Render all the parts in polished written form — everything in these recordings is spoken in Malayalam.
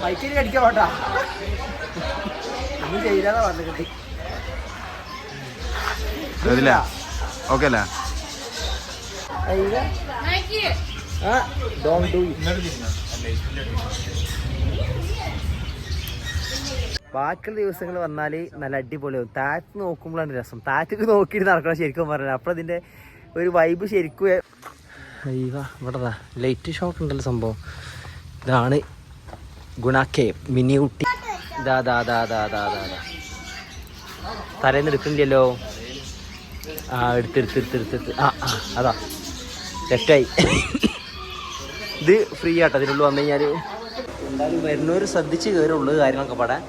ബൈക്കിൽ അടിക്കാൻ പാട്ടാ ഒന്നും ചെയ്താ പറഞ്ഞിട്ട് ഓക്കെ അല്ലേ? ബാക്കിയുള്ള ദിവസങ്ങൾ വന്നാൽ നല്ല അടിപൊളിയാവും. താഴത്ത് നോക്കുമ്പോഴാണ് രസം. താഴത്തേക്ക് നോക്കിയിട്ട് നടക്കണം ശരിക്കും പറഞ്ഞാൽ. അപ്പോൾ അതിൻ്റെ ഒരു വൈബ് ശരിക്കും. ഇവിടെ ലൈറ്റ് ഷോട്ട് ഉണ്ടല്ലോ സംഭവം. ഇതാണ് ഗുണാക്കേ മിനി ഊട്ടി. ഇതാ തലേന്ന് എടുക്കണില്ലല്ലോ. എടുത്ത് അതാ ലെഫ്റ്റായി. ഇത് ഫ്രീ ആട്ടോ. ഇതിനുള്ളിൽ വന്നു കഴിഞ്ഞാൽ എന്തായാലും വരുന്നവർ ശ്രദ്ധിച്ച് കയറുള്ളൂ കാര്യങ്ങളൊക്കെ പാടാൻ.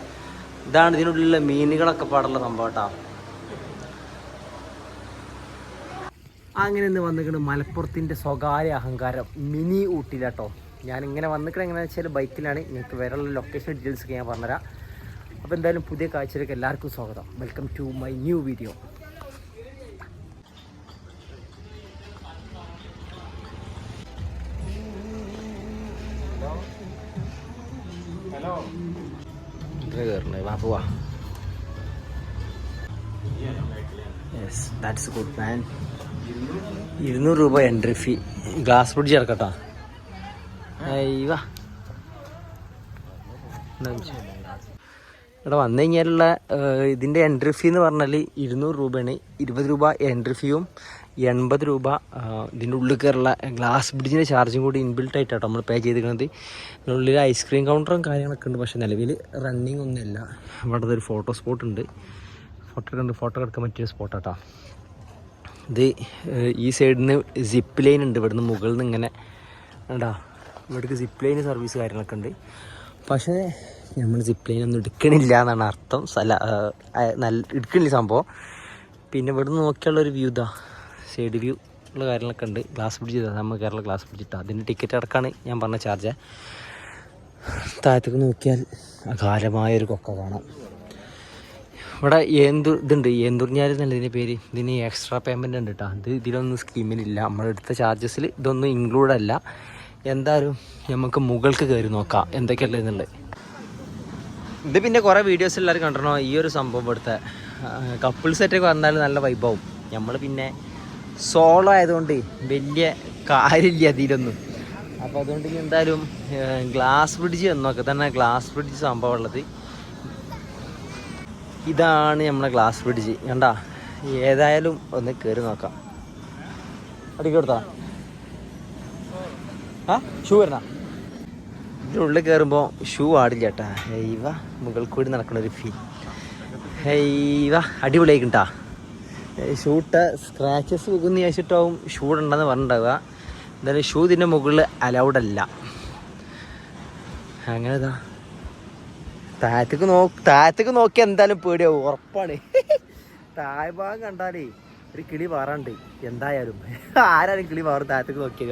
ഇതാണ് ഇതിനുള്ളിലുള്ള മീനുകളൊക്കെ പാടുള്ള സംഭവം കേട്ടോ. അങ്ങനെ ഇന്ന് വന്നിട്ട് മലപ്പുറത്തിൻ്റെ സ്വകാര്യ അഹങ്കാരം മിനി ഊട്ടിയിലാട്ടോ. ഞാനിങ്ങനെ വന്നിട്ട് എങ്ങനെയാണെന്ന് വെച്ചാൽ ബൈക്കിലാണ്. നിങ്ങൾക്ക് വരെയുള്ള ലൊക്കേഷൻ ഡീറ്റെയിൽസൊക്കെ ഞാൻ പറഞ്ഞുതരാം. അപ്പോൾ എന്തായാലും പുതിയ കാഴ്ചയിലേക്ക് എല്ലാവർക്കും സ്വാഗതം. Welcome to my new video. കയറണേ വാ പോവാ. Yes that's good man. 200 രൂപ എൻട്രി ഫീ. ഗ്ലാസ് ബ്രിഡ്ജ് ഇറക്കട്ടോ. വാ ഇവിടെ വന്നു കഴിഞ്ഞാലുള്ള ഇതിൻ്റെ എൻട്രി ഫീ എന്ന് പറഞ്ഞാൽ 200 രൂപയാണ്. 20 രൂപ എൻട്രി ഫീയും 80 രൂപ ഇതിൻ്റെ ഉള്ളിൽ കയറുള്ള ഗ്ലാസ് ബ്രിഡ്ജിൻ്റെ ചാർജും കൂടി ഇൻബിൽട്ട് ആയിട്ടാണ് നമ്മൾ പേ ചെയ്തിരിക്കുന്നത്. ഇതിനുള്ളിൽ ഐസ്ക്രീം കൗണ്ടറും കാര്യങ്ങളൊക്കെ ഉണ്ട്. പക്ഷേ നിലവിൽ റണ്ണിങ് ഒന്നുമില്ല. ഇവിടെ ഒരു ഫോട്ടോ സ്പോട്ട് ഉണ്ട്. ഫോട്ടോ എടുക്കാൻ പറ്റിയ സ്പോട്ടാട്ടോ ഇത്. ഈ സൈഡിൽ നിന്ന് സിപ്പ് ലൈൻ ഉണ്ട്. ഇവിടുന്ന് മുകളിൽ നിന്ന് ഇങ്ങനെ ഉണ്ടാ ഇവിടേക്ക് സിപ്പ് ലൈൻ സർവീസ് കാര്യങ്ങളൊക്കെ ഉണ്ട്. പക്ഷേ നമ്മൾ സിപ്പ് ലൈൻ ഒന്നും എടുക്കണില്ല എന്നാണ് അർത്ഥം. നല്ല എടുക്കണില്ല സംഭവം. പിന്നെ ഇവിടുന്ന് നോക്കിയുള്ളൊരു വ്യൂ ഇതാ സൈഡ് വ്യൂ ഉള്ള കാര്യങ്ങളൊക്കെ ഉണ്ട്. ഗ്ലാസ് ബ്രിഡ്ജ് ഇതാ നമ്മൾ കേരള ഗ്ലാസ് ബ്രിഡ്ജ് ഇട്ടാ. അതിൻ്റെ ടിക്കറ്റ് അടക്കമാണ് ഞാൻ പറഞ്ഞ ചാർജ്. താഴത്തേക്ക് നോക്കിയാൽ അകാലമായൊരു കൊക്ക കാണാം. ഇവിടെ ഇതുണ്ട് ഏന്തൂർഞ്ഞാൽ എന്നല്ല ഇതിൻ്റെ പേര്. ഇതിന് എക്സ്ട്രാ പേയ്മെൻ്റ് ഉണ്ട് കേട്ടോ. ഇതിലൊന്നും സ്കീമിലില്ല. നമ്മളെടുത്ത ചാർജസിൽ ഇതൊന്നും ഇൻക്ലൂഡ് അല്ല. എന്തായാലും നമുക്ക് മുകൾക്ക് കയറി നോക്കാം എന്തൊക്കെയല്ല എന്നുള്ളത്. ഇത് പിന്നെ കുറേ വീഡിയോസ് എല്ലാവരും കണ്ടിരണോ ഈ ഒരു സംഭവം. ഇവിടുത്തെ കപ്പിൾ സെറ്റൊക്കെ വന്നാൽ നല്ല വൈബാവും. നമ്മൾ പിന്നെ സോളോ ആയതുകൊണ്ട് വലിയ കാര്യമില്ല അതിലൊന്നും. അപ്പോൾ അതുകൊണ്ട് ഇനി എന്തായാലും ഗ്ലാസ് ബ്രിഡ്ജ് എന്നൊക്കെ തന്നെ ഗ്ലാസ് ബ്രിഡ്ജ് സംഭവം ഉള്ളത്. ഇതാണ് നമ്മളെ ഗ്ലാസ് ബ്രിഡ്ജ് കണ്ടാ. ഏതായാലും ഒന്ന് കയറി നോക്കാം. അടിക്ക് കൊടുത്താ ഷൂ വരണ. ഇതിനുള്ളിൽ കയറുമ്പോൾ ഷൂ ആടില്ല കേട്ടാ. ഹൈവ മുകൾ കൂടി നടക്കണൊരു ഫീൽ. ഹൈവ അടിപൊളിയായിട്ടാ. ഷൂട്ട് സ്ക്രാച്ചസ് പോകുന്ന ചോദിച്ചിട്ടാവും ഷൂ ഉണ്ടെന്ന് പറഞ്ഞിട്ടുണ്ടാവുക. എന്തായാലും ഷൂ ഇതിൻ്റെ മുകളിൽ അലൗഡ് അല്ല. അങ്ങനെ ഇതാ താഴത്തേക്ക് നോക്കി എന്തായാലും പേടിയാവും ഉറപ്പാണ്. താഴെ ഭാഗം കണ്ടാലേ ഒരു കിളി പാറാണ്ട് എന്തായാലും. ആരാലും കിളി പാറും താഴത്തേക്ക് നോക്കിയാൽ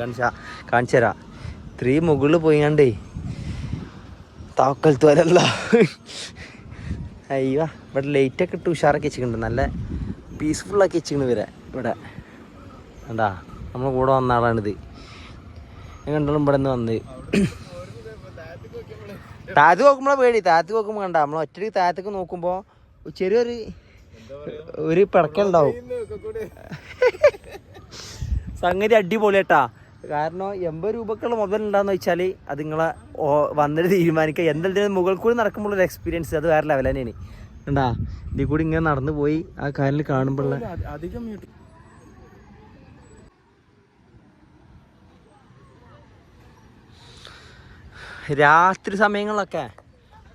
കാണിച്ചു തരാം. ഇത്രയും മുകളിൽ പോയിങ്ങാണ്ടേ താക്കൽ തോലല്ല. അയ്യോ ഇവിടെ ലൈറ്റൊക്കെ ഇട്ട് ഉഷാറൊക്കെ വെച്ചിട്ടുണ്ട്. നല്ല പീസ്ഫുള്ളാക്കി വെച്ചിട്ടുണ്ട് ഇവിടെ കണ്ടാ. നമ്മളെ കൂടെ വന്ന ആളാണിത്. ഞാൻ കണ്ടോളും ഇവിടെ നിന്ന് വന്ന് താഴത്ത് നോക്കുമ്പോഴാണ് പേടി. താഴത്ത് നോക്കുമ്പോൾ കണ്ട നമ്മൾ ഒറ്റയ്ക്ക് താഴത്തേക്ക് നോക്കുമ്പോൾ ചെറിയൊരു പിടക്കുണ്ടാവും. സംഗതി അടിപൊളിയാട്ടാ. കാരണം 80 രൂപക്കുള്ള മൊബൈൽ ഉണ്ടാന്ന് വെച്ചാൽ അത് നിങ്ങളെ വന്നിട്ട് തീരുമാനിക്കുക. എന്തെങ്കിലും മുകളിൽ കൂടി നടക്കുമ്പോഴൊരു എക്സ്പീരിയൻസ് അത് വേറെ ലെവൽ തന്നെയാണ്. കണ്ടാ ഇതിൽ കൂടി ഇങ്ങനെ നടന്നു പോയി ആ കാലിൽ കാണുമ്പോഴുള്ള അധികം രാത്രി സമയങ്ങളിലൊക്കെ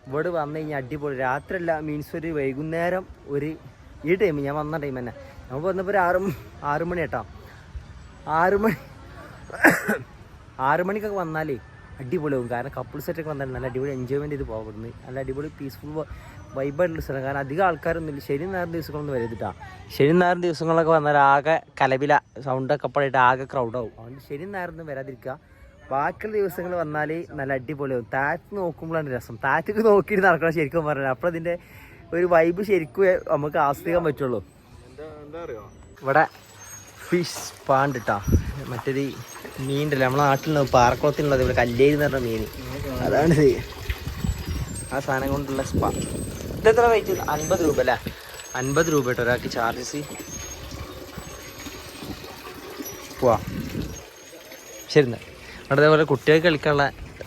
ഇവിടെ വന്നു കഴിഞ്ഞാൽ അടിപൊളി. രാത്രിയല്ല മീൻസ് ഒരു വൈകുന്നേരം ഒരു ഈ ടൈം ഞാൻ വന്ന ടൈം തന്നെ. നമുക്ക് വന്നപ്പോൾ ഒരു 6 മണി കേട്ടോ. 6 മണിക്കൊക്കെ വന്നാലേ അടിപൊളിയാവും. കാരണം കപ്പിൾ സെറ്റൊക്കെ വന്നാൽ നല്ല അടിപൊളി എൻജോയ്മെൻറ്റ് ചെയ്ത് പോകുന്നത്. നല്ല അടിപൊളി പീസ്ഫുൾ വൈബായിട്ടുള്ള സ്ഥലം. കാരണം അധികം ആൾക്കാരൊന്നുമില്ല. ശനി ഞായർ ദിവസങ്ങളൊന്നും വരരുതിട്ടാ. ശനി ഞായർ ദിവസങ്ങളൊക്കെ വന്നാൽ ആകെ കലവില സൗണ്ടൊക്കെ പടയിട്ട് ആകെ ക്രൗഡാവും. അതുകൊണ്ട് ശനി ഞായറൊന്നും വരാതിരിക്കുക. ബാക്കിയുള്ള ദിവസങ്ങൾ വന്നാൽ നല്ല അടിപൊളിയാവും. താഴത്ത് നോക്കുമ്പോഴാണ് രസം. താഴത്തേക്ക് നോക്കിയിട്ട് നടക്കണം ശരിക്കും പറഞ്ഞാൽ. അപ്പോൾ അതിൻ്റെ ഒരു വൈബ് ശരിക്കും നമുക്ക് ആസ്വദിക്കാൻ പറ്റുള്ളൂ. ഇവിടെ ഫിഷ് പാണ്ട് ഇട്ടാ മറ്റൊരു മീനുണ്ടല്ലോ നമ്മളെ നാട്ടിലുള്ള പാറക്കുളത്തിലുള്ളത്. ഇവിടെ കല്ലേരി എന്ന് പറഞ്ഞ മീൻ അതാണിത്. ആ സാധനം കൊണ്ടുള്ള സ്പാ. ഇതെത്ര റേറ്റ്? 50 രൂപ അല്ലേ? 50 രൂപ കേട്ടോ ഒരാൾക്ക് ചാർജസ്. പോവാ ശരി എന്നാൽ. അവിടെ അതേപോലെ കുട്ടികൾക്ക് കളിക്കാനുള്ള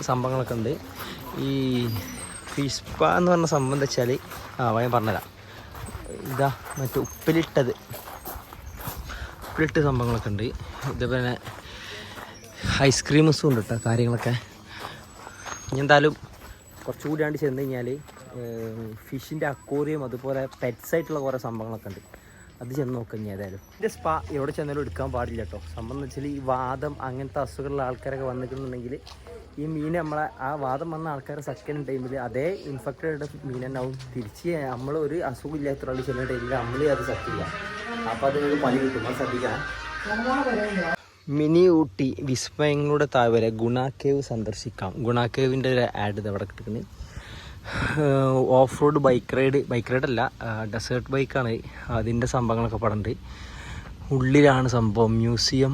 സംഭവങ്ങളൊക്കെ ഉണ്ട്. ഈ ഫിഷ് സ്പാ എന്ന് പറഞ്ഞ സംഭവം എന്താ വെച്ചാൽ ഞാൻ പറഞ്ഞുതരാം. ഇതാ മറ്റേ ഉപ്പിലിട്ട സംഭവങ്ങളൊക്കെ ഉണ്ട്. ഇതേപോലെ ഐസ്ക്രീംസും ഉണ്ട് കേട്ടോ കാര്യങ്ങളൊക്കെ. ഇനി എന്തായാലും കുറച്ചുകൂടി ആണ്ട് ചെന്ന് കഴിഞ്ഞാൽ ഫിഷിൻ്റെ അക്വേറിയം അതുപോലെ പെറ്റ്സ് ആയിട്ടുള്ള കുറേ സംഭവങ്ങളൊക്കെ ഉണ്ട്. അത് ചെന്ന് നോക്കാം. ഇനി ഏതായാലും ഇതിൻ്റെ സ്പാ എവിടെ ചെന്നാലും എടുക്കാൻ പാടില്ല കേട്ടോ. സംഭവം എന്ന് വെച്ചാൽ ഈ വാദം അങ്ങനത്തെ അസുഖമുള്ള ആൾക്കാരൊക്കെ വന്നിട്ടുണ്ടെങ്കിൽ ഈ മീൻ നമ്മളെ ആ വാദം വന്ന ആൾക്കാരെ സെക്കൻഡ് ടൈമിൽ അതേ ഇൻഫെക്റ്റഡ് മീൻ തന്നെ ആവും തിരിച്ച് നമ്മൾ ഒരു അസുഖം ഇല്ലാത്ത ഒരാൾ ചെല്ലുന്ന ടൈമിൽ നമ്മൾ അത് സത്തില്ല. അപ്പോൾ അത് നിങ്ങൾക്ക് പണി കിട്ടും. അത് ശ്രദ്ധിക്കണം. മിനി ഊട്ടി വിസ്മയങ്ങളുടെ താഴ്വര ഗുണ കേവ് സന്ദർശിക്കാം. ഗുണ കേവിൻ്റെ ഒരു ആഡ് ഇത് അവിടെ കിട്ടുന്നത്. ഓഫ് റോഡ് ബൈക്ക് റൈഡല്ല, ഡെസേർട്ട് ബൈക്കാണ്. അതിൻ്റെ സംഭവങ്ങളൊക്കെ പടണ്ട്. ഉള്ളിലാണ് സംഭവം. മ്യൂസിയം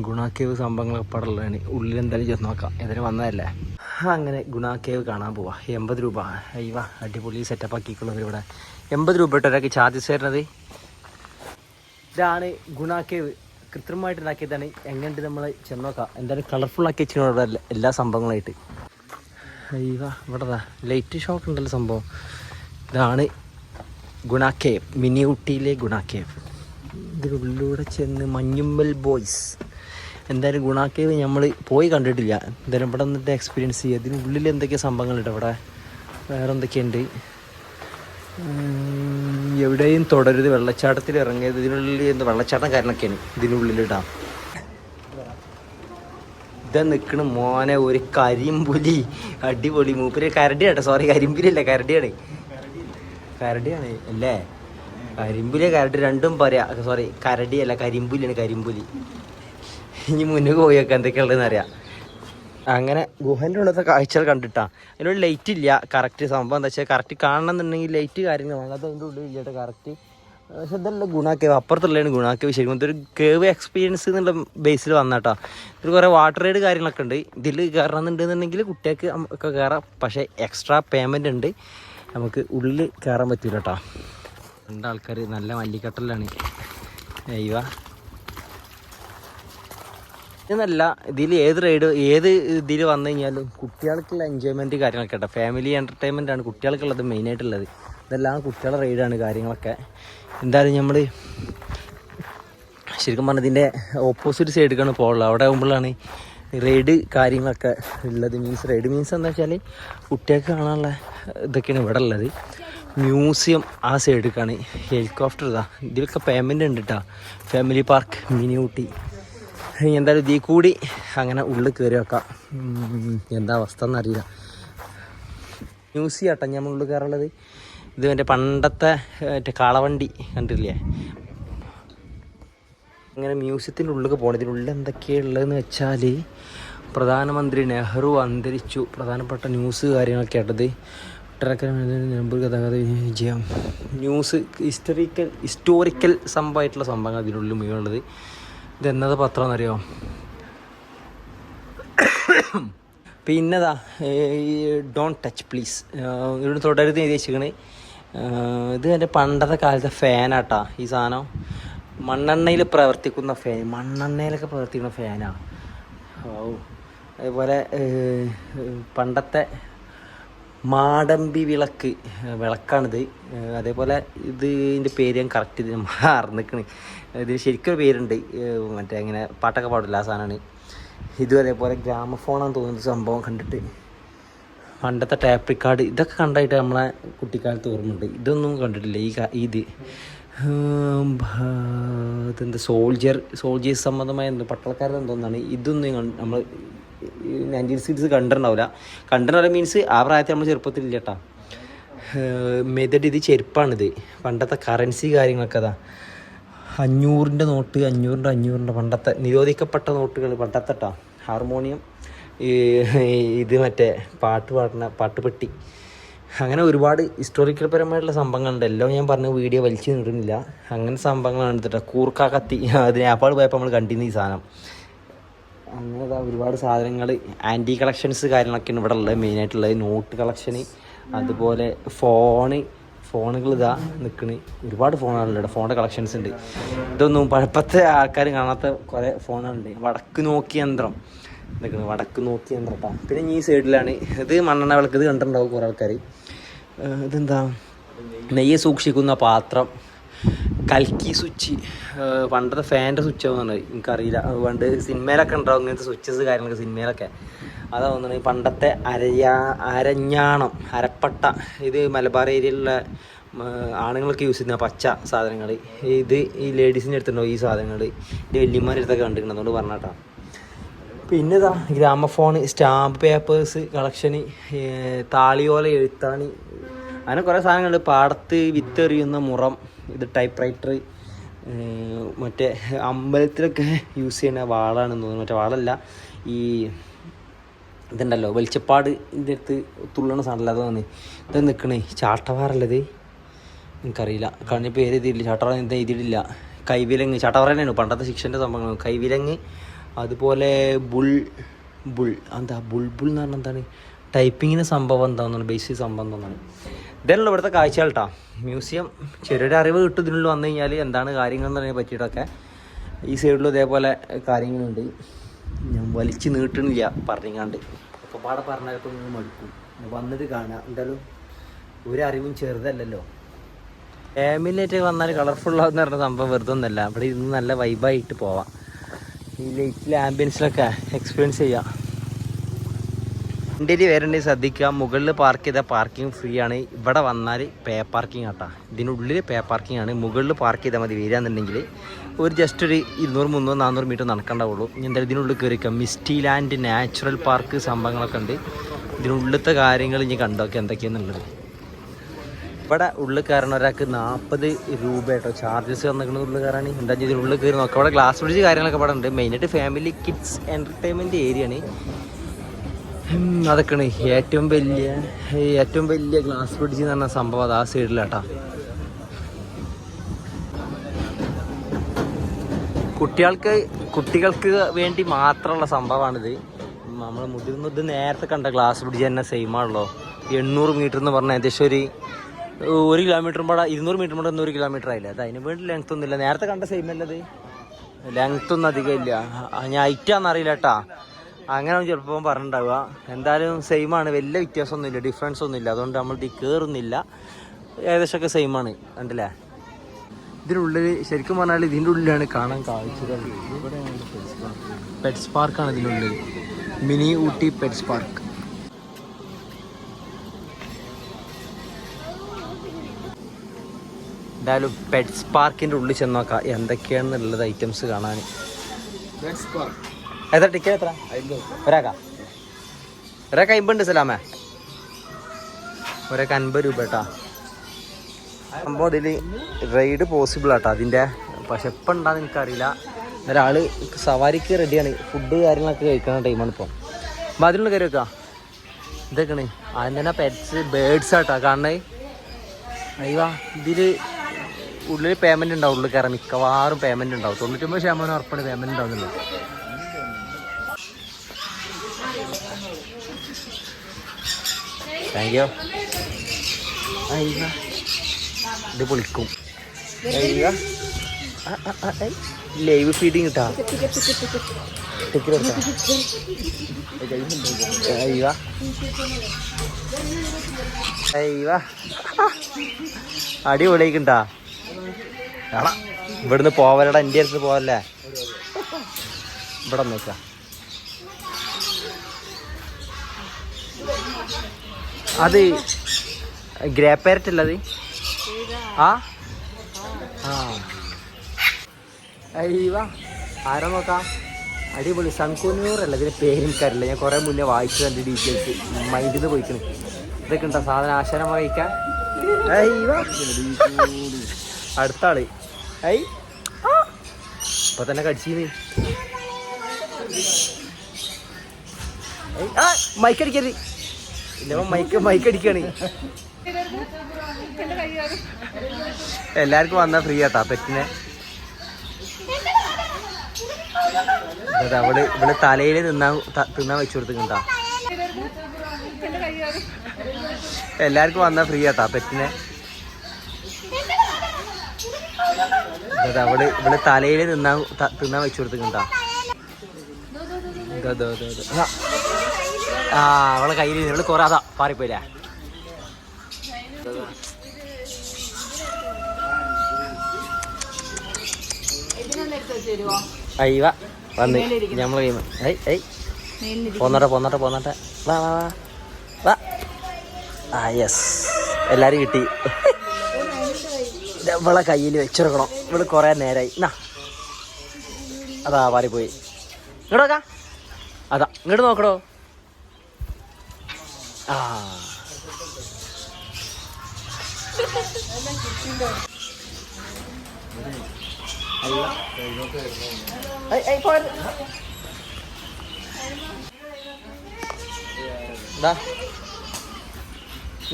ഗുണ കേവ് സംഭവങ്ങളൊക്കെ പടമുള്ളതാണ്. ഉള്ളിൽ എന്തായാലും ചെന്ന് നോക്കാം. ഏതായാലും വന്നതല്ലേ. അങ്ങനെ ഗുണ കേവ് കാണാൻ പോവാം. 80 രൂപ. അയ്യവ അടിപൊളി സെറ്റപ്പ് ആക്കിയിട്ടുള്ളവർ ഇവിടെ. 80 രൂപ ഇട്ട് ഒരാൾക്ക് ചാർജസ് തരുന്നത്. ഇതാണ് ഗുണ കേവ്. കൃത്രിമമായിട്ട് ഉണ്ടാക്കിയതാണ്. എങ്ങനെയുണ്ട് നമ്മൾ ചെന്നോക്കാം. എന്തായാലും കളർഫുൾ ആക്കി വെച്ചിട്ടുണ്ട് എല്ലാ സംഭവങ്ങളായിട്ട്. അയ്യവ ഇവിടെ ലൈറ്റ് ഷോട്ട് ഉണ്ടല്ലോ സംഭവം. ഇതാണ് ഗുണ കേവ്. മിനി ഊട്ടിയിലെ ഗുണ കേവ്. ഇതിനുള്ളിലൂടെ ചെന്ന് മഞ്ഞുമ്മൽ ബോയ്സ്. എന്തായാലും ഗുണ കേവ് നമ്മൾ പോയി കണ്ടിട്ടില്ല. എന്തായാലും ഇവിടെ വന്നിട്ട് എക്സ്പീരിയൻസ് ചെയ്യുക. ഇതിനുള്ളിൽ എന്തൊക്കെയാണ് സംഭവങ്ങളുണ്ട്. ഇവിടെ വേറെ എന്തൊക്കെയുണ്ട്. എവിടെയും തുടരുത്. വെള്ളച്ചാട്ടത്തിൽ ഇറങ്ങിയത്. ഇതിനുള്ളിൽ എന്ത് വെള്ളച്ചാട്ടം കാരണമൊക്കെയാണ് ഇതിനുള്ളിലിടാം. ഇതാ നിൽക്കണ മോനെ ഒരു കരിമ്പുലി. അടിപൊളി. മൂപ്പര് കരടിയാട്ടോ. സോറി കരിമ്പുലി അല്ല, കരടിയാണ് അല്ലേ? കരിമ്പുലി കരടി രണ്ടും പറയാം. സോറി കരടിയല്ല, കരിമ്പുലിയാണ്. കരിമ്പുലി. ഇനി മുന്നോട്ട് പോയൊക്കെ എന്തൊക്കെയുള്ളതെന്ന് അറിയാം. അങ്ങനെ ഗുഹൻ്റെ ഉള്ളത്തെ കാഴ്ചകൾ കണ്ടിട്ടാ. അതിനോട് ലൈറ്റ് ഇല്ല. കറക്റ്റ് സംഭവം എന്താ വെച്ചാൽ കറക്റ്റ് കാണണമെന്നുണ്ടെങ്കിൽ ലൈറ്റ് കാര്യങ്ങൾ വേണം. അത് അതിൻ്റെ ഉള്ളിൽ ഇല്ല കറക്റ്റ്. പക്ഷെ ഇതല്ല ഗുണ കേവ്. അപ്പുറത്തുള്ളതാണ് ഗുണ കേവ്. ശരിക്കും ഇതൊരു കേവ് എക്സ്പീരിയൻസ് എന്നുള്ള ബേസിൽ വന്നാട്ടോ. ഇതിൽ കുറേ വാട്ടർ റൈഡ് കാര്യങ്ങളൊക്കെ ഉണ്ട്. ഇതിൽ കയറണമെന്നുണ്ടെന്നുണ്ടെങ്കിൽ കുട്ടികൾക്ക് ഒക്കെ കയറാം. പക്ഷേ എക്സ്ട്രാ പേയ്മെൻ്റ് ഉണ്ട്. നമുക്ക് ഉള്ളിൽ കയറാൻ പറ്റില്ല കേട്ടോ. രണ്ടാൾക്കാർ നല്ല മല്ലിക്കട്ടലാണ്. അയ്യവ എന്നല്ല, ഇതിൽ ഏത് ഇതിൽ വന്നു കഴിഞ്ഞാലും കുട്ടികൾക്കുള്ള എൻജോയ്മെൻറ്റ് കാര്യങ്ങളൊക്കെ കേട്ടോ. ഫാമിലി എൻ്റർടൈൻമെൻ്റ് ആണ് കുട്ടികൾക്കുള്ളത് മെയിനായിട്ടുള്ളത്. ഇതെല്ലാം കുട്ടികളുടെ റൈഡാണ് കാര്യങ്ങളൊക്കെ. എന്തായാലും നമ്മൾ ശരിക്കും പറഞ്ഞാൽ ഇതിൻ്റെ ഓപ്പോസിറ്റ് സൈഡിലേക്കാണ് പോകുള്ളത്. അവിടെ ആകുമ്പോഴാണ് റൈഡ് കാര്യങ്ങളൊക്കെ ഉള്ളത്. റൈഡ് മീൻസ് എന്താ വെച്ചാൽ കുട്ടികൾക്ക് കാണാനുള്ള ഇതൊക്കെയാണ് ഇവിടെ ഉള്ളത്. മ്യൂസിയം ആ സൈഡിലേക്കാണ്. ഹെലികോപ്റ്റർ ഇതാ. ഇതിലൊക്കെ പേയ്മെൻ്റ് ഉണ്ട് കേട്ടോ. Family park mini Ooty. എന്തായാലും ഇതിൽ കൂടി അങ്ങനെ ഉള്ളിൽ കയറി വെക്കാം. എന്താ അവസ്ഥ എന്നറിയില്ല. മ്യൂസിയം ആട്ടോ നമ്മൾ ഉള്ളിൽ കയറുള്ളത്. ഇത് മറ്റേ പണ്ടത്തെ മറ്റേ കാളവണ്ടി കണ്ടില്ലേ? അങ്ങനെ മ്യൂസിയത്തിൻ്റെ ഉള്ളിലേക്ക് പോകണം. ഇതിനുള്ളിൽ എന്തൊക്കെയാണ് ഉള്ളതെന്ന് വെച്ചാൽ പ്രധാനമന്ത്രി നെഹ്റു അന്തരിച്ചു. പ്രധാനപ്പെട്ട ന്യൂസ് കാര്യങ്ങളൊക്കെ ആട്ടത്. നിലമ്പൂർ ഗതാഗത വിജയം ന്യൂസ് ഹിസ്റ്റോറിക്കൽ സംഭവമായിട്ടുള്ള സംഭവങ്ങൾ ഇതിനുള്ളിൽ മുഴുവനുള്ളത്. ഇതെന്നത് പത്രം എന്നറിയോ? പിന്നെതാ ഡോൺ ടച്ച് പ്ലീസ്. ഇവിടെ തുടരുത് ഉദ്ദേശിക്കണേ. ഇത് എൻ്റെ പണ്ടത്തെ കാലത്തെ ഫാനാട്ടാ. ഈ സാധനം മണ്ണെണ്ണയിൽ പ്രവർത്തിക്കുന്ന ഫാൻ. മണ്ണെണ്ണയിലൊക്കെ പ്രവർത്തിക്കുന്ന ഫാനാണ്. അതേപോലെ പണ്ടത്തെ മാടമ്പി വിളക്കാണിത്. അതേപോലെ ഇതിൻ്റെ പേര് ഞാൻ കറക്റ്റ് ഇത് മറന്നിക്കണ്. ഇതിന് ശരിക്കൊരു പേരുണ്ട്. മറ്റേ ഇങ്ങനെ പാട്ടൊക്കെ പാടില്ല ആ സാധനമാണ്. ഇതും അതേപോലെ ഗ്രാമഫോണാന്ന് തോന്നുന്ന സംഭവം കണ്ടിട്ട്. പണ്ടത്തെ ടാപ്പ് റിക്കാർഡ് ഇതൊക്കെ കണ്ടായിട്ട് നമ്മളെ കുട്ടിക്കാലത്ത് ഓർമ്മയുണ്ട്. ഇതൊന്നും കണ്ടിട്ടില്ല. ഇതെന്താ സോൾജേഴ്സ് സംബന്ധമായ എന്തോ പട്ടാളക്കാരുടെ എന്തോന്നാണ്. ഇതൊന്നും നമ്മൾ 1960s കണ്ടിട്ടുണ്ടാവില്ല മീൻസ് ആ പ്രായത്തിൽ നമ്മൾ ചെറുപ്പത്തിലില്ല കേട്ടോ. മെതഡ് ഇത് ചെരുപ്പാണിത്. പണ്ടത്തെ കറൻസി കാര്യങ്ങളൊക്കെ അതാ. 500 നോട്ട് 500 പണ്ടത്തെ നിരോധിക്കപ്പെട്ട നോട്ടുകൾ പണ്ടത്തെ കേട്ടോ. ഹാർമോണിയം, ഇത് മറ്റേ പാട്ടുപെട്ടി, അങ്ങനെ ഒരുപാട് ഹിസ്റ്റോറിക്കൽ പരമായിട്ടുള്ള സംഭവങ്ങളുണ്ട്. എല്ലാം ഞാൻ പറഞ്ഞ വീഡിയോ വലിച്ചു നീട്ടുന്നില്ല. അങ്ങനെ സംഭവങ്ങളാണ് എടുത്തിട്ട്. കൂർക്ക കത്തി, അത് നേപ്പാൾ പോയപ്പോൾ നമ്മൾ കണ്ടിരുന്ന ഈ സാധനം. അങ്ങനെ ഒരുപാട് സാധനങ്ങൾ ആൻറ്റി കളക്ഷൻസ് കാര്യങ്ങളൊക്കെയാണ് ഇവിടെ ഉള്ളത്. മെയിനായിട്ടുള്ളത് നോട്ട് കളക്ഷന്, അതുപോലെ ഫോണുകൾ ഇതാ നിൽക്കണ്. ഒരുപാട് ഫോണുകളുണ്ട് ഇവിടെ. ഫോണിൻ്റെ കളക്ഷൻസ് ഉണ്ട്. ഇതൊന്നും പഴപ്പത്തെ ആൾക്കാർ കാണാത്ത കുറേ ഫോണുകളുണ്ട്. വടക്ക് നോക്കി യന്ത്രം നിൽക്കുന്നത്. വടക്ക് നോക്കി യന്ത്രം കേട്ടോ. പിന്നെ ഈ സൈഡിലാണ് ഇത് മണ്ണെണ്ണ വിളക്ക്. ഇത് കണ്ടിട്ടുണ്ടാവും കുറേ ആൾക്കാർ. ഇതെന്താ, നെയ്യ് സൂക്ഷിക്കുന്ന പാത്രം, കൽക്കി സ്വിച്ച്. പണ്ടത്തെ ഫാൻ്റെ സ്വിച്ച് ആവുന്നുണ്ട്, എനിക്കറിയില്ല. പണ്ട് സിനിമയിലൊക്കെ ഉണ്ടാവും ഇങ്ങനത്തെ സ്വിച്ചസ് കാര്യങ്ങളൊക്കെ സിനിമയിലൊക്കെ. അതാ തോന്നുന്നത് പണ്ടത്തെ അരഞ്ഞാണം, അരപ്പട്ട. ഇത് മലബാർ ഏരിയയിലുള്ള ആണുങ്ങളൊക്കെ യൂസ് ചെയ്യുന്ന പച്ച സാധനങ്ങൾ. ഇത് ഈ ലേഡീസിൻ്റെ അടുത്തുണ്ടാവും ഈ സാധനങ്ങൾ. ഇത് വല്യമാരുടെ അടുത്തൊക്കെ കണ്ടിരിക്കണം, അതുകൊണ്ട് പറഞ്ഞാട്ടാ. പിന്നെ ഇതാ ഗ്രാമഫോൺ, സ്റ്റാമ്പ് പേപ്പേഴ്സ് കളക്ഷന്, താളിയോല, എഴുത്താണി, അങ്ങനെ കുറേ സാധനങ്ങളുണ്ട്. പാടത്ത് വിത്തെറിയുന്ന മുറം, ഇത് ടൈപ്പ് റൈറ്റർ, മറ്റേ അമ്പലത്തിലൊക്കെ യൂസ് ചെയ്യുന്ന വാളാണെന്ന് തോന്നുന്നു. മറ്റേ വാളല്ല, ഈ ഇതുണ്ടല്ലോ വെളിച്ചപ്പാട് ഇതിൻ്റെ അടുത്ത് തുള്ളണ സാധനമല്ല, അത് തോന്നി. ഇത് നിൽക്കണേ ചാട്ടവാറല്ലത്, എനിക്കറിയില്ല. കഴിഞ്ഞ പേര് എഴുതിയിട്ടില്ല. ചാട്ടവാറ എന്താ എഴുതിയിട്ടില്ല. കൈവിലങ്ങ്, ചാട്ടവാറ തന്നെയാണ് പണ്ടത്തെ ശിക്ഷൻ്റെ സംഭവങ്ങൾ. കൈവിലങ്ങ്, അതുപോലെ ബുൾ എന്താ ബുൾബുൾ എന്ന് പറഞ്ഞാൽ എന്താണ്, ടൈപ്പിങ്ങിന് സംഭവം എന്താണെന്നാണ്, ബേസിക് സംഭവം തോന്നാണ്. ഇതല്ല ഇവിടുത്തെ കാഴ്ചകൾ കേട്ടോ. മ്യൂസിയം ചെറിയൊരു അറിവ് കിട്ടും ഇതിനുള്ളിൽ വന്നു കഴിഞ്ഞാൽ എന്താണ് കാര്യങ്ങൾ എന്നതിനെ പറ്റിയിട്ടൊക്കെ. ഈ സൈഡിലും ഇതേപോലെ കാര്യങ്ങളുണ്ട്. ഞാൻ വലിച്ച് നീട്ടണില്ല പറഞ്ഞാണ്ട്, ഒക്കെ പാടെ പറഞ്ഞപ്പോൾ നിങ്ങൾ മടുക്കും. വന്നിട്ട് കാണാം. എന്തായാലും ഒരറിവും ചെറുതല്ലല്ലോ. ഫാമിലിയായിട്ട് വന്നാൽ കളർഫുള്ളാന്ന് പറഞ്ഞ സംഭവം വെറുതെ ഒന്നല്ല. ഇവിടെ ഇന്ന് നല്ല വൈബായിട്ട് പോവാം. ഈ ലൈറ്റിൽ ആംബിയൻസിലൊക്കെ എക്സ്പീരിയൻസ് ചെയ്യാം. ഇന്ത്യയിൽ വരേണ്ടത് ശ്രദ്ധിക്കുക, മുകളിൽ പാർക്ക് ചെയ്താൽ പാർക്കിംഗ് ഫ്രീ ആണ്. ഇവിടെ വന്നാൽ പേ പാർക്കിംഗ് ആട്ടാ. ഇതിനുള്ളിൽ പേ പാർക്കിംഗ് ആണ്. മുകളിൽ പാർക്ക് ചെയ്താൽ മതി. വരികയാണെന്നുണ്ടെങ്കിൽ ഒരു ജസ്റ്റ് ഒരു 200, 300, 400 മീറ്റർ നടക്കേണ്ടാവുള്ളൂ. എന്തായാലും ഇതിനുള്ളിൽ കയറിക്കുക. മിസ്റ്റി ലാൻഡ്, നാച്ചുറൽ പാർക്ക് സംഭവങ്ങളൊക്കെ ഉണ്ട്. ഇതിനുള്ളിലത്തെ കാര്യങ്ങൾ ഇനി കണ്ടോക്കെ എന്തൊക്കെയാണെന്നുള്ളത്. ഇവിടെ ഉള്ളിൽ കയറണ ഒരാൾക്ക് 40 രൂപ കേട്ടോ ചാർജസ് വന്നിരിക്കുന്നത്. ഉള്ളിൽ കയറാൻ എന്താ ഇതിനുള്ളിൽ കയറി നോക്കാം. ഇവിടെ ഗ്ലാസ് ബ്രിഡ്ജ് കാര്യങ്ങളൊക്കെ ഇവിടെ ഉണ്ട്. മെയിനായിട്ട് ഫാമിലി കിഡ്സ് എൻ്റർടൈൻമെൻറ്റ് ഏരിയ ആണ്. അതൊക്കെയാണ് ഏറ്റവും വലിയ ഗ്ലാസ് ബ്രിഡ്ജ് എന്ന് പറഞ്ഞ സംഭവം. അത് ആ സൈഡിലാട്ടാ. കുട്ടികൾക്ക് വേണ്ടി മാത്രമുള്ള സംഭവമാണിത്. നമ്മൾ മുതിർന്നത് നേരത്തെ കണ്ട ഗ്ലാസ് ബ്രിഡ്ജ് തന്നെ സെയിം ആണല്ലോ. 800 മീറ്റർ എന്ന് പറഞ്ഞാൽ ഏകദേശം ഒരു കിലോമീറ്ററും പാടെ 200 മീറ്റർ പാടെ 100 കിലോമീറ്റർ ആയില്ല. അത് അതിന് വേണ്ടി ലെങ്ത് ഒന്നുമില്ല. നേരത്തെ കണ്ട സെയിം അല്ലത്, ലെങ്ത് ഒന്നും അധികം ഇല്ല. ഞാൻ ഹൈറ്റാന്ന് അറിയില്ല കേട്ടാ, അങ്ങനെ ചിലപ്പോൾ പറഞ്ഞിട്ടുണ്ടാവുക. എന്തായാലും സെയിമാണ്, വലിയ വ്യത്യാസമൊന്നുമില്ല, ഡിഫറൻസ് ഒന്നുമില്ല. അതുകൊണ്ട് നമ്മൾ ഇത് കയറുന്നില്ല. ഏകദേശമൊക്കെ സെയിമാണ്. കണ്ടില്ലേ? ഇതിനുള്ളിൽ ശരിക്കും പറഞ്ഞാൽ ഇതിൻ്റെ ഉള്ളിലാണ് കാണാൻ കാഴ്ചകൾ. പെറ്റ്സ് പാർക്കാണ് ഇതിനുള്ളിൽ. Mini Ooty pets park. എന്തായാലും പെറ്റ്സ് പാർക്കിൻ്റെ ഉള്ളിൽ ചെന്ന് നോക്കാം എന്തൊക്കെയാണെന്നുള്ളത് ഐറ്റംസ് കാണാൻ. എത്ര ടിക്കറ്റ്? എത്ര ഒരാൾക്കാ? 50 സലാമേ. 50 രൂപ കേട്ടാ. സംഭവം ഇതിൽ റൈഡ് പോസിബിൾ ആട്ടോ അതിൻ്റെ. പക്ഷെ എപ്പം ഉണ്ടാകുന്ന എനിക്കറിയില്ല. ഒരാൾ സവാരിക്ക് റെഡിയാണ്. ഫുഡ് കാര്യങ്ങളൊക്കെ കഴിക്കുന്ന ടൈമാണ് ഇപ്പം. അപ്പം അതിനുള്ള കയറി വെക്കാം. ഇതൊക്കെയാണ് ആദ്യം തന്നെ പെറ്റ്സ്, ബേഡ്സ് ആട്ടോ കാണണേ. അയ്യോ, ഇതിൽ ഉള്ളിൽ പേയ്മെൻറ്റ് ഉണ്ടാവും. ഉള്ളിൽ കയറാൻ മിക്കവാറും പേയ്മെൻറ്റ് ഉണ്ടാവും. 99% ഉറപ്പാണ് പേയ്മെൻറ്റ് ഉണ്ടാവുന്നുള്ളൂ. Thank you. ഇത് പൊളിക്കും. ലൈവ് ഫീഡിങ് കിട്ടാ. അടിപൊളിയായിട്ടാ. ഇവിടുന്ന് പോവലടാ, എൻ്റെ അടുത്ത് പോവല്ലേ. ഇവിടെ നോക്ക. അത് ഗ്രേ പാരറ്റ് അല്ലത്? ആ അയ്യവാ, ആരാ നോക്കാം. അടിപൊളി. സൺകുന്നൂറല്ല ഇതിൻ്റെ പേരെനിക്കറിയില്ല. ഞാൻ കുറേ മുന്നേ വായിച്ചു കണ്ട ഡീറ്റെയിൽസ് മൈൻഡിൽ നിന്ന് പോയിക്കണ്. ഇതൊക്കെ ഉണ്ടോ സാധനം ആശാനം കഴിക്കാൻ? അയ്യവാ, അടുത്ത ആള്. ഐ ഇപ്പൊ തന്നെ കടിച്ചീന്ന്. മൈക്കടിക്കരുത്. മൈക്കടിക്കാണ്. എല്ലാവർക്കും വന്നാൽ ഫ്രീ ആട്ടാ പെറ്റിനെ. ഇവിടെ തലയിൽ തിന്നാൻ വെച്ചു കൊടുത്തിട്ടുണ്ടാ. എല്ലാവർക്കും വന്നാൽ ഫ്രീ ആട്ടാ പെറ്റിനെ. ഇവിടെ തലയിൽ തിന്നാൻ വെച്ചു കൊടുത്തിട്ടുണ്ടാ. ആ അവളെ കയ്യിൽ ഇവിടെ കുറെ അതാ പാറിപ്പോയില്ലേ. അയ്യ വന്ന് ഞമ്മളെ കൈമ പോന്നോട്ടെ വാ വാ വാ വാ. ആ യെസ് എല്ലാരും കിട്ടി. ഇവളെ കയ്യിൽ വെച്ചെടുക്കണം. ഇവള് കൊറേ നേരായി. അതാ പാറിപ്പോയി. ഇങ്ങോട്ട് നോക്കാം. അതാ ഇങ്ങോട്ട് നോക്കടോ. ആ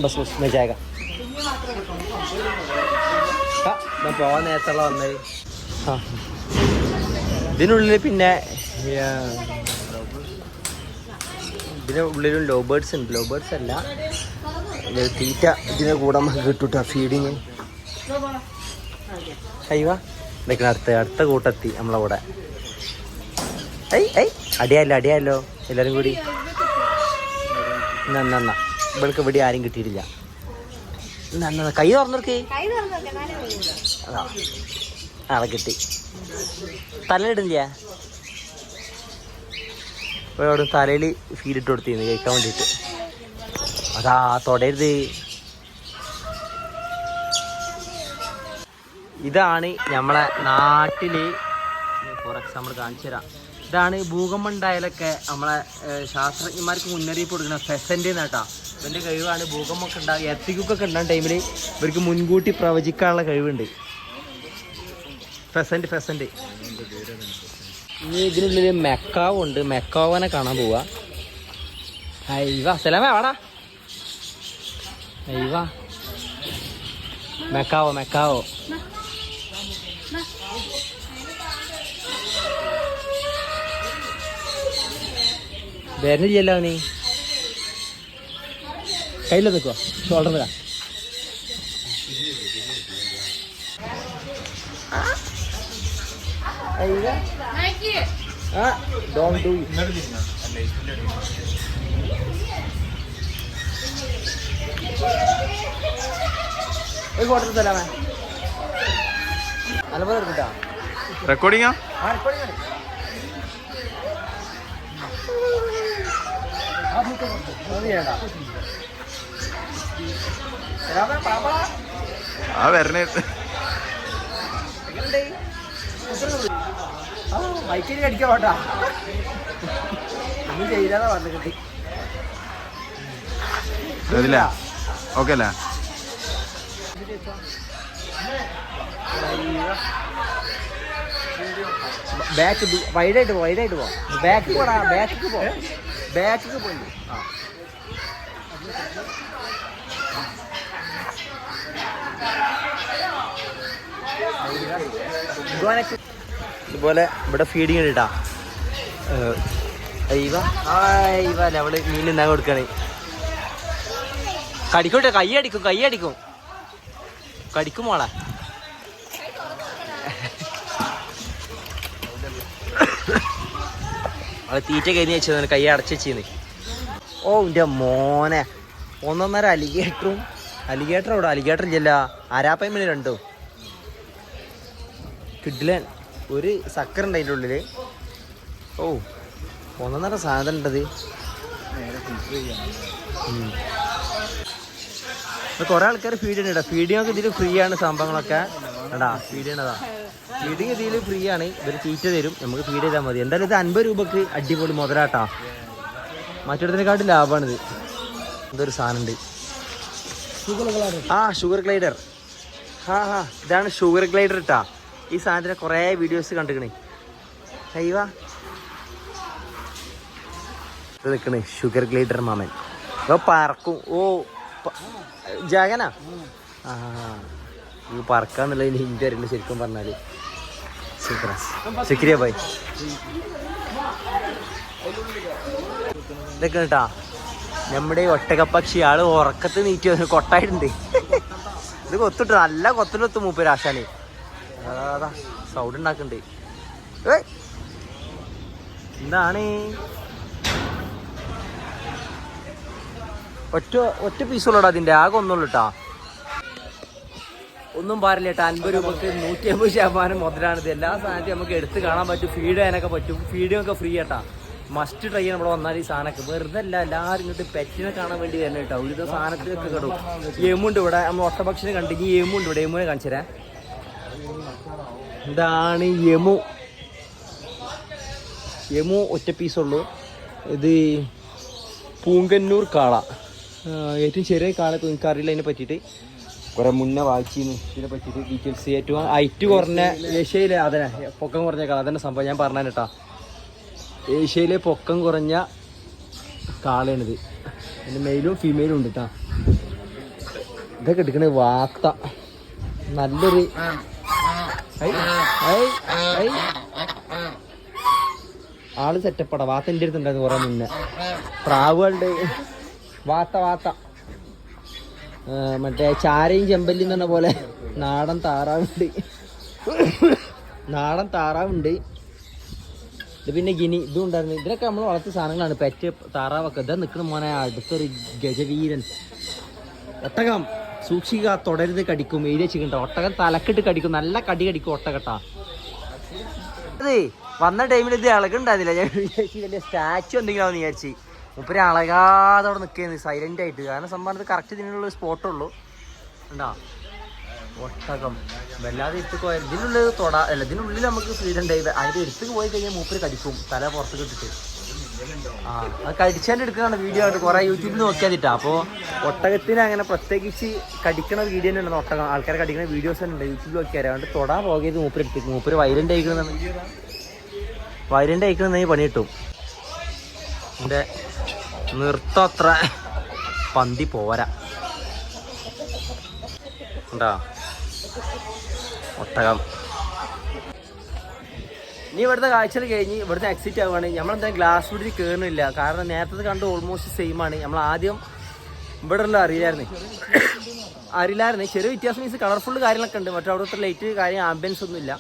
ബസ് ബസ് മെജാക പോവാൻ നേരത്തുള്ള വന്നത്. ആ ഇതിനുള്ളിൽ പിന്നെ ഇതിനുള്ളിലും ലോ ബേർഡ്സ് ഉണ്ട്. ലോ ബേർഡ്സ് അല്ല, തീറ്റ ഇതിനെ കൂടെ നമുക്ക് കിട്ടൂട്ടാ. ഫീഡിങ് അയ്യവാ ഇതൊക്കെ അടുത്ത കൂട്ടെത്തി നമ്മളെ കൂടെ. അടിയായല്ലോ എല്ലാരും കൂടി. എന്നാ ഇവൾക്ക് ഇവിടെ ആരും കിട്ടിയിട്ടില്ല. കൈ തുറന്നോർക്ക്. അതാ ആളെ കിട്ടി. തലയിടുന്നില്ല. ഇവിടെ തലയിൽ ഫീഡിട്ട് കൊടുത്തിരുന്നു കഴിക്കാൻ വേണ്ടിയിട്ട്. അതാ തൊടരുത്. ഇതാണ് നമ്മളെ നാട്ടില് ഫോർ എക്സാമ്പിൾ കാണിച്ചു തരാം. ഇതാണ് ഭൂകമ്പം ഉണ്ടായാലൊക്കെ നമ്മളെ ശാസ്ത്രജ്ഞന്മാർക്ക് മുന്നറിയിപ്പ് കൊടുക്കുന്ന ഫെസന്റ് കേട്ടാ. ഇവന്റെ കഴിവാണ് ഭൂകമ്പമൊക്കെ ഉണ്ടാകുക, എർത്തിക്കൊക്കെ ഉണ്ടാകുന്ന ടൈമിൽ ഇവർക്ക് മുൻകൂട്ടി പ്രവചിക്കാനുള്ള കഴിവുണ്ട്. ഫെസന്റ് ഇനി ഇതിനുള്ളിൽ മെക്കാവ് ഉണ്ട്. മെക്കാവനെ കാണാൻ പോവാ. അയ്യവാ സലാമേ വാടാ. അയ്യവാ മെക്കാവോ വരുന്നില്ലല്ലോ നീ. കയ്യിൽ നിൽക്കുവോ ഷോൾഡറിലാ. Don't do it. ഒരു ഫോട്ടോ തരാമേ. നല്ലപോലെ എടുക്കട്ടാ. റെക്കോർഡിങ്ങാ? ആ വരണേ. മൈക്കിൽ അടിക്കാൻ പോട്ടാ. ഒന്നും ചെയ്താ പറഞ്ഞു കിട്ടി. ഓക്കെ അല്ലേ? ബാക്ക് വൈഡായിട്ട് പോ. ബാക്ക് പോടാ. ബാക്കിക്ക് പോയി. ആ ഇതുപോലെ ഇവിടെ ഫീഡിങ് ഇട്ടാ. അവള് മീൻ എന്നാ കൊടുക്കണേ. കടിക്കോട്ടെ. കൈ അടിക്കും മോളെ. അവളെ തീറ്റ കഴിഞ്ഞ് വെച്ചത് കൈ അടച്ച് വെച്ചിന്ന്. ഓ എൻ്റെ മോനെ, 1.5 അലിഗേറ്റർ ഇവിടെ. അലിഗേറ്റർ ഇല്ല, ആരാപ്പയ്മന് രണ്ടും കിഡിലൻ. ഒരു സക്കറുണ്ട് അതിൻ്റെ ഉള്ളിൽ. ഓ 1.5 സാധനം ഉണ്ടത്. കുറെ ആൾക്കാർ ഫീഡ് ചെയ്യണ്ട. ഫീഡിങ്ങൊക്കെ ഇതിൽ ഫ്രീ ആണ്. സംഭവങ്ങളൊക്കെ എടാ ഫീഡ് ചെയ്യണതാ. ഫീഡിങ് ഇതിൽ ഫ്രീ ആണ്. ഇവർ തീറ്റ തരും, നമുക്ക് ഫീഡ് ചെയ്താൽ മതി. എന്തായാലും ഇത് 50 രൂപക്ക് അടിപൊളി മുതലാട്ടാ. മറ്റിടത്തിനെക്കാട്ടും ലാഭമാണിത്. എന്തൊരു സാധനം ഉണ്ട്. Sugar glider. ഇതാണ് ഷുഗർ ഗ്ലൈഡർ ഇട്ടാ. ഈ സാധനത്തിന് കുറേ വീഡിയോസ് കണ്ടിക്കണേ. അയ്യവാ ഇത് നിൽക്കണേ ഷുഗർ ഗ്ലൈഡർ മാമൻ. പറക്കും. ഓ ജഗനാ. ഈ പറക്കാന്നുള്ളതിന് ഹിന്ദി അറിയില്ല ശരിക്കും പറഞ്ഞാല്. ശുക്രിയ ഭായ്. ഇതൊക്കെ കേട്ടാ നമ്മുടെ ഒട്ടകപ്പക്ഷി ആള് ഉറക്കത്ത് നീറ്റ് വന്ന് കൊട്ടായിട്ടുണ്ട്. ഇത് കൊത്തിട്ട് നല്ല കൊത്തിലൊത്ത് മൂപ്പര് ആശാന്. അതാ സൗണ്ട് ഉണ്ടാക്കുന്നുണ്ട്. എന്താണ് ഒറ്റ പീസുള്ളൂടാ അതിന്റെ, ആകെ ഒന്നുള്ളൂ കേട്ടാ. ഒന്നും പാടില്ല കേട്ടോ. 50 രൂപക്ക് 150% മുതലാണിത്. എല്ലാ സാധനத்தைയും നമുക്ക് എടുത്ത് കാണാൻ പറ്റും, ഫീഡ് ചെയ്യാനൊക്കെ പറ്റും. ഫീഡിങ് ഒക്കെ ഫ്രീ ആട്ടാ. മസ്റ്റ് ട്രൈ ചെയ്യാൻ ഇവിടെ വന്നാൽ ഈ സാധനമൊക്കെ വെറുതെ അല്ല, എല്ലാവരും ഇങ്ങോട്ട് പെറ്റിനെ കാണാൻ വേണ്ടി തന്നെ കേട്ടോ. ഒരു സാധനത്തിലൊക്കെ കിടും. എമുണ്ട് ഇവിടെ, നമ്മൾ ഒട്ടഭക്ഷണം കണ്ടു. ഈ എമുണ്ട് ഇവിടെ, എമുനെ കാണിച്ചു തരാം. ഇതാണ് യമു. യമു ഒറ്റ പീസുള്ളൂ. ഇത് പൂങ്കന്നൂർ കാള, ഏറ്റവും ചെറിയ കാളൊക്കെ നിങ്ങൾക്ക് അറിയില്ല. അതിനെ പറ്റിയിട്ട് കുറെ മുന്നേ വായിച്ചിരുന്നു ഇതിനെ പറ്റിയിട്ട് ഡീറ്റെയിൽസ്. ഏറ്റവും ഹൈറ്റ് കുറഞ്ഞ ഏഷ്യയിലെ, അതന്നെ പൊക്കം കുറഞ്ഞ കാള, അതന്നെ സംഭവം ഞാൻ പറഞ്ഞു കേട്ടാ. ഏഷ്യയിലെ പൊക്കം കുറഞ്ഞ കാളയാണിത്. അതിൻ്റെ മെയിലും ഫീമെയിലും ഉണ്ട് കേട്ടാ. ഇതൊക്കെ എടുക്കണത് വാത്ത, നല്ലൊരു ആള് സെറ്റപ്പടാ. വാത്ത എൻ്റെ അടുത്തുണ്ടായിരുന്നു കുറെ മുന്നേ. പ്രാവുകളുടെ വാത്ത മറ്റേ ചാരയും ചെമ്പല്ലിയും എന്ന് പറഞ്ഞ പോലെ നാടൻ താറാവുണ്ട്. ഇത് പിന്നെ ഗിനി ഇതും ഉണ്ടായിരുന്നു. ഇതിനൊക്കെ നമ്മൾ വളർത്തിയ സാധനങ്ങളാണ്. പെറ്റ് താറാവൊക്കെ. ഇതാ നിൽക്കുന്ന മോനെ അടുത്തൊരു ഗജവീരൻ. ഒട്ടകം സൂക്ഷിക്കുക, തുടരുത്, കടിക്കും. എഴുതി വെച്ചിട്ടുണ്ടോ? ഒട്ടകം തലക്കിട്ട് കടിക്കും, നല്ല കടി കടിക്കും ഒട്ടകട്ടാ. അതെ വന്ന ടൈമിൽ ഇത് ഇളകുണ്ടായിരുന്നില്ല. ഞാൻ വിചാരിച്ചു വലിയ സ്റ്റാച്ചു എന്തെങ്കിലും ആണെന്ന് വിചാരിച്ചു. മുപ്പര് അളകാതെ അവിടെ നിൽക്കുന്നത് സൈലന്റ് ആയിട്ട്. കാരണം സംഭവം കറക്റ്റ് ഇതിനുള്ള സ്പോട്ടുള്ളൂ. ഉണ്ടാ ഒട്ടകം വല്ലാതെ എടുത്തേക്ക് പോയാൽ ഇതിനുള്ളിൽ ഇതിനുള്ളിൽ നമുക്ക് ഫ്രീഡം ഉണ്ടായി. അതിൻ്റെ എടുത്തേക്ക് പോയി കഴിഞ്ഞാൽ മൂപ്പര് കടിക്കും, തല പുറത്തേക്ക് ഇട്ടിട്ട്. അത് കടിച്ചാണ്ട് എടുക്കുന്നതാണ് വീഡിയോ ആയിട്ട് കുറേ യൂട്യൂബിൽ നോക്കിയാതിട്ടാ. അപ്പോൾ ഒട്ടകത്തിന് അങ്ങനെ പ്രത്യേകിച്ച് കടിക്കണ വീഡിയോ തന്നെ ഉണ്ട്. ഒട്ടകം ആൾക്കാരെ കടിക്കുന്ന വീഡിയോസ് തന്നെ ഉണ്ട് യൂട്യൂബിൽ നോക്കിയാൽ. അതുകൊണ്ട് തൊടാൻ പോകിയത് മൂപ്പര് എടുത്തേക്ക്. മൂപ്പര് വയലൻ്റ് അയക്കണമെന്ന് പണി കിട്ടും. എൻ്റെ നൃത്തം അത്ര പന്തി പോരാ. ഉണ്ടാ ഒട്ടകം. ഇനി ഇവിടുത്തെ കാഴ്ചകൾ കഴിഞ്ഞ് ഇവിടുത്തെ എക്സിറ്റ് ആവുകയാണ്. നമ്മളെന്തായാലും ഗ്ലാസ് ബ്രിഡ്ജിൽ കയറുന്നില്ല. കാരണം നേരത്തെ കണ്ട് ഓൾമോസ്റ്റ് സെയിം ആണ്. നമ്മൾ ആദ്യം ഇവിടെ ഉള്ള അറിയില്ലായിരുന്നു. ചെറിയ വ്യത്യാസം മീൻസ് കളർഫുൾ കാര്യങ്ങളൊക്കെ ഉണ്ട്. മറ്റേ അവിടുത്തെ ലൈറ്റ് കാര്യം ആംബിയൻസ് ഒന്നും ഇല്ല.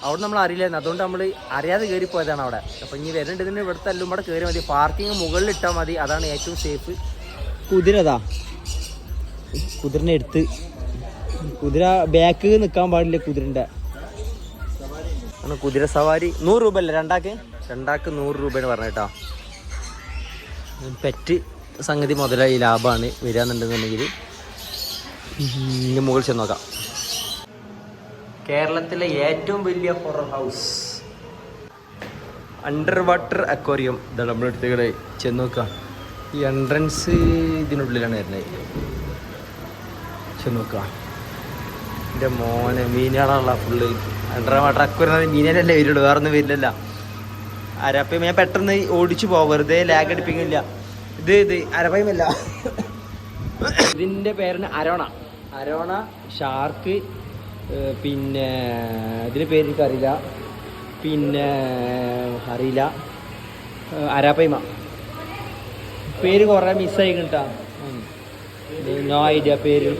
അവിടെ നമ്മൾ അറിയില്ലായിരുന്നു. അതുകൊണ്ട് നമ്മൾ അറിയാതെ കയറിപ്പോയതാണ് അവിടെ. അപ്പോൾ ഇനി വരുന്നുണ്ടതിന് ഇവിടുത്തെ എല്ലാം ഇവിടെ കയറി മതി. പാർക്കിങ് മുകളിൽ ഇട്ടാൽ മതി, അതാണ് ഏറ്റവും സേഫ്. കുതിരതാ, കുതിരനെ എടുത്ത് കുതിര ബാക്ക് നിൽക്കാൻ പാടില്ല കുതിരൻ്റെ. കുതിര സവാരി 100 രൂപ അല്ലേ രണ്ടാക്ക് 100 രൂപയാണ് പറഞ്ഞേട്ടാ. പെറ്റ് സംഗതി മുതലായി ലാഭമാണ്. വരാന്നുണ്ടെന്നുണ്ടെങ്കിൽ മുകളിൽ ചെന്ന് നോക്കാം. കേരളത്തിലെ ഏറ്റവും വലിയ horror house under water aquarium. ഇതാണ് നമ്മുടെ അടുത്തേക്ക് ചെന്ന് നോക്കുക. ഈ എൻട്രൻസ് ഇതിനുള്ളിലാണ് വരുന്നത്. ചെന്ന് നോക്കുക. എൻ്റെ മോനെ മീനുകളാണല്ലോ ഫുള്ള്. അണ്ടർ വാട്ടർ അക്വേറിയം മീനല്ലേ വരുള്ളൂ, വേറെ ഒന്നും വരില്ലല്ല. അരപ്പയും ഞാൻ പെട്ടെന്ന് ഓടിച്ചു പോവാം, വെറുതെ ലാഗ് അടിപ്പിക്കില്ല. ഇത് അരപ്പയുമല്ല, ഇതിൻ്റെ പേരാണ് അരോണ ഷാർക്ക്. പിന്നെ ഇതിൻ്റെ പേര് എനിക്കറിയില്ല. പിന്നെ അറിയില്ല. അരാപ്പയ്മ പേര് കുറേ മിസ്സായി കിട്ടാ. No idea.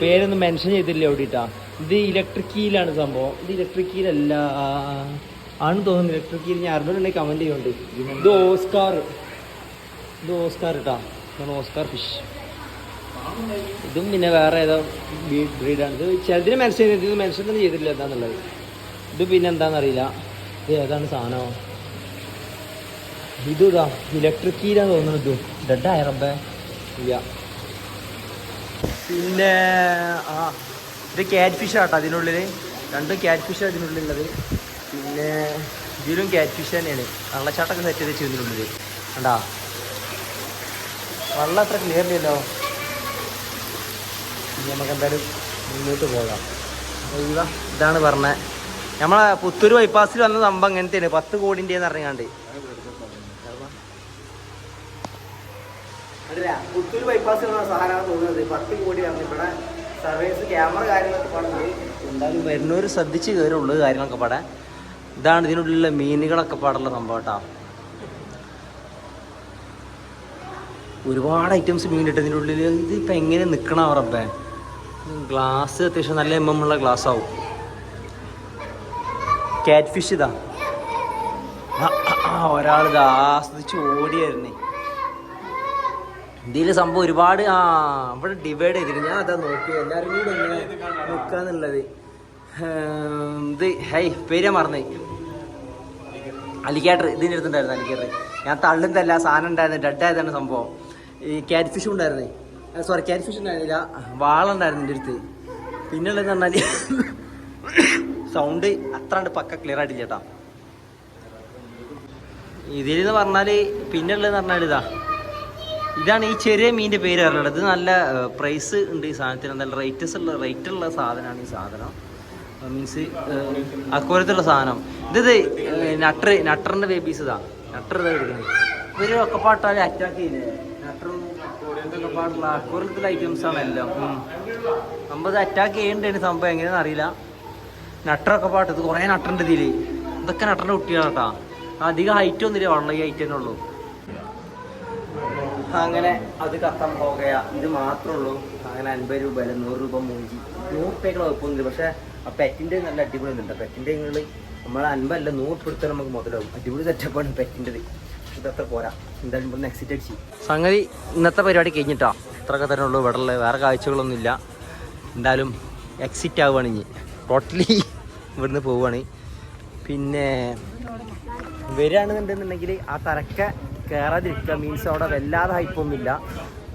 പേരൊന്നും മെൻഷൻ ചെയ്തില്ല ഓടിട്ടാ. ഇത് ഇലക്ട്രിക് കീലാണ് സംഭവം. ഇത് ഇലക്ട്രിക് കീലല്ല ആണ് തോന്നുന്നു. ഇലക്ട്രിക് കീൽ ഞാൻ അറിഞ്ഞിട്ടുണ്ടെങ്കിൽ കമൻറ്റ് ചെയ്യുന്നുണ്ട്. ഇത് ഓസ്കാർ കേട്ടാ. ഇതാണ് ഓസ്കാർ ഫിഷ്. ഇതും പിന്നെ വേറെ ഏതോ ബ്രീഡാണ്. ഇത് ചിലതിന് മെൻഷൻ ചെയ്തിട്ട് ഇത് മെൻഷൻ ഒന്നും ചെയ്തിട്ടില്ല എന്താണെന്നുള്ളത്. ഇത് പിന്നെ എന്താണെന്നറിയില്ല. ഇത് ഏതാണ് സാധനം? ഇതാ ഇലക്ട്രിക് കീലാന്ന് തോന്നുന്നു. ഇതും ഡെഡ് ആയിറബേ ഇല്ല. പിന്നെ ഇത് ക്യാറ്റ് ഫിഷ് ആട്ടോ. അതിനുള്ളിൽ 2 ക്യാറ്റ് ഫിഷ് അതിനുള്ളിലുള്ളത്. പിന്നെ ഇതിലും ക്യാറ്റ് ഫിഷ് തന്നെയാണ്. വെള്ളച്ചാട്ടമൊക്കെ സെറ്റ് ചെയ്ത് വെച്ച് ഇതിനുള്ളിൽ കണ്ടാ. വെള്ളം അത്ര ക്ലിയറില്ലല്ലോ. ഇനി നമുക്ക് എന്തായാലും മുന്നോട്ട് പോകാം. ഇതാണ് പറഞ്ഞത്. നമ്മളെ പുത്തൂർ ബൈപ്പാസിൽ വന്ന സംഭവം ഇങ്ങനത്തെയാണ്. 10 കോടിൻ്റെന്ന് അറിയാണ്ട്. അല്ല പുത്തൂർ ബൈപ്പാസിലുള്ള സാധനമാണ് തോന്നുന്നത്. 10 കോടി ആണ് ഇവിടെ. സർവീസ് ക്യാമറ കാര്യങ്ങളൊക്കെ പാടുന്നത്. എന്തായാലും വരുന്നവർ ശ്രദ്ധിച്ച് കയറുള്ളൂ കാര്യങ്ങളൊക്കെ പാടാൻ. ഇതാണ് ഇതിനുള്ളിലുള്ള മീനുകളൊക്കെ പാടുള്ള സംഭവം കേട്ടോ. ഒരുപാട് ഐറ്റംസ് മീൻ ഇട്ട് ഇതിൻ്റെ ഉള്ളിൽ. ഇതിപ്പോൾ എങ്ങനെ നിൽക്കണം അവറപ്പേ. ഗ്ലാസ് അത്യാവശ്യം നല്ല ഉള്ള ഗ്ലാസ് ആവും. കാറ്റ് ഫിഷ് ഇതാ ഒരാളിത് ആസ്വദിച്ച് ഓടിയായിരുന്നേ. ഇതിൽ സംഭവം ഒരുപാട് ഇവിടെ ഡിവൈഡ് ചെയ്തിട്ട് ഞാൻ അതാ നോക്കി എല്ലാവരും കൂടെ എങ്ങനെ നിൽക്കാന്നുള്ളത്. ഇത് പേര് മറന്നേ. അലിഗേറ്റർ ഇതിൻ്റെ അടുത്തുണ്ടായിരുന്നു. അലിഗേറ്റർ ഞാൻ തള്ളുന്നതല്ല, സാധനം ഉണ്ടായിരുന്നു, ഡെഡായതാണ് സംഭവം. ഈ ക്യാറ്റ് ഫിഷും ഉണ്ടായിരുന്നേ. സോറി, ക്യാറ്റ് ഫിഷ് ഉണ്ടായിരുന്നില്ല, വാളുണ്ടായിരുന്നു എൻ്റെ അടുത്ത്. പിന്നെ ഉള്ളതെന്ന് പറഞ്ഞാൽ സൗണ്ട് അത്രാണ്ട് പക്ക ക്ലിയർ ആയിട്ടില്ല ചേട്ടാ ഇതിലെന്ന് പറഞ്ഞാൽ. പിന്നെ ഉള്ളതെന്ന് പറഞ്ഞാൽ ഇതാണ് ഈ ചെറിയ മീനിൻ്റെ പേര് പറയുന്നത്. ഇത് നല്ല പ്രൈസ് ഉണ്ട് ഈ സാധനത്തിന്, നല്ല റേറ്റുള്ള സാധനമാണ് ഈ സാധനം. മീൻസ് അക്കോലത്തുള്ള സാധനം. ഇത് നട്ടറിൻ്റെ ബേബീസ് ഇതാ. നട്ടർ ഇതാ എടുക്കുന്നത്. ഇവർ ഒക്കെ പാട്ടാൽ അറ്റാക്ക് ചെയ്യില്ലേ. നട്ടറും ഇതൊക്കെ പാട്ടുള്ള അക്കോലത്തുള്ള ഐറ്റംസാണ് എല്ലാം. നമ്മൾ ഇത് അറ്റാക്ക് ചെയ്യേണ്ടതാണ് സംഭവം, എങ്ങനെയാണെന്ന് അറിയില്ല. നട്ടറൊക്കെ പാട്ട് ഇത് കുറേ നട്ടറിൻ്റെ ഇതിൽ. ഇതൊക്കെ നട്ടറിൻ്റെ കുട്ടികളാണ് കേട്ടോ. അധികം ഹൈറ്റ് ഒന്നുമില്ല, വളരെ ഈ ഹൈറ്റ് തന്നെ ഉള്ളൂ. അങ്ങനെ അത് കത്താൻ പോകുകയാ. ഇത് മാത്രമേ ഉള്ളൂ. അങ്ങനെ 50 രൂപ അല്ല 100 രൂപ മൂഞ്ചി. 100 രൂപയ്ക്കുള്ള കുഴപ്പമൊന്നുമില്ല. പക്ഷേ ആ പെറ്റിൻ്റെ നല്ല അടിപൊളി ഉണ്ട്. പെറ്റിൻ്റെ നിങ്ങൾ നമ്മൾ 50 അല്ല 100 എടുത്താൽ നമുക്ക് മുതലാവും. അടിപൊളി സെറ്റപ്പാണ് പെറ്റിൻ്റെത്. ഇതത്ര പോരാ. എന്തായാലും ഇവിടുന്ന് എക്സിറ്റ് അടിച്ച് സംഗതി ഇന്നത്തെ പരിപാടി കഴിഞ്ഞിട്ടാ. ഇത്രയൊക്കെ തന്നെ ഉള്ളൂ. ഇവിടെ വേറെ കാഴ്ചകളൊന്നുമില്ല. എന്തായാലും എക്സിറ്റ് ആവുകയാണ് ഇനി. ടോട്ടലി ഇവിടുന്ന് പോവുകയാണ്. പിന്നെ വരികയാണെന്നുണ്ടെന്നുണ്ടെങ്കിൽ ആ തരക്ക കയറാതിരിക്കുക. മീൻസ് അവിടെ വല്ലാതെ ഹൈപ്പൊന്നുമില്ല.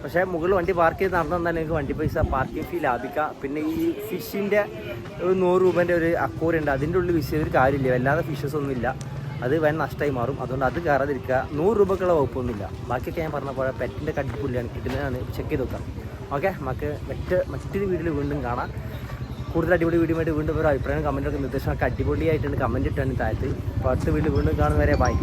പക്ഷേ മുകളിൽ വണ്ടി പാർക്ക് ചെയ്ത് നടന്നു തന്നാൽ നിങ്ങൾക്ക് വണ്ടി പൈസ പാർക്കിംഗ് ഫീ ലാഭിക്കാം. പിന്നെ ഈ ഫിഷിൻ്റെ ഒരു 100 രൂപേൻ്റെ ഒരു അക്വേറിയം ഉണ്ട്. അതിൻ്റെ ഉള്ളിൽ വിഷയം ഒരു കാര്യമില്ല, വല്ലാതെ ഫിഷസ് ഒന്നുമില്ല. അത് വൻ നഷ്ടമായി മാറും. അതുകൊണ്ട് അത് കയറാതിരിക്കുക. 100 രൂപക്കുള്ള വകുപ്പൊന്നുമില്ല. ബാക്കിയൊക്കെ ഞാൻ പറഞ്ഞ പോലെ പെറ്റിൻ്റെ കടിപ്പുള്ളിയാണ് കിട്ടുന്നതാണ്. ചെക്ക് ചെയ്ത് നോക്കാം. ഓക്കെ, നമുക്ക് മറ്റൊരു വീഡിയോയിൽ വീണ്ടും കാണാം. കൂടുതൽ അടിപൊളി വീഡിയോ ആയിട്ട് വീണ്ടും ഒരു അഭിപ്രായം കമൻറ്റൊക്കെ നിർദ്ദേശമൊക്കെ അടിപൊളിയായിട്ടുണ്ട് കമൻറ്റ് ഇട്ടാണ് താഴത്ത്. അപ്പോൾ അടുത്ത വീഡിയോ വീണ്ടും കാണുന്നവരെ ബൈ.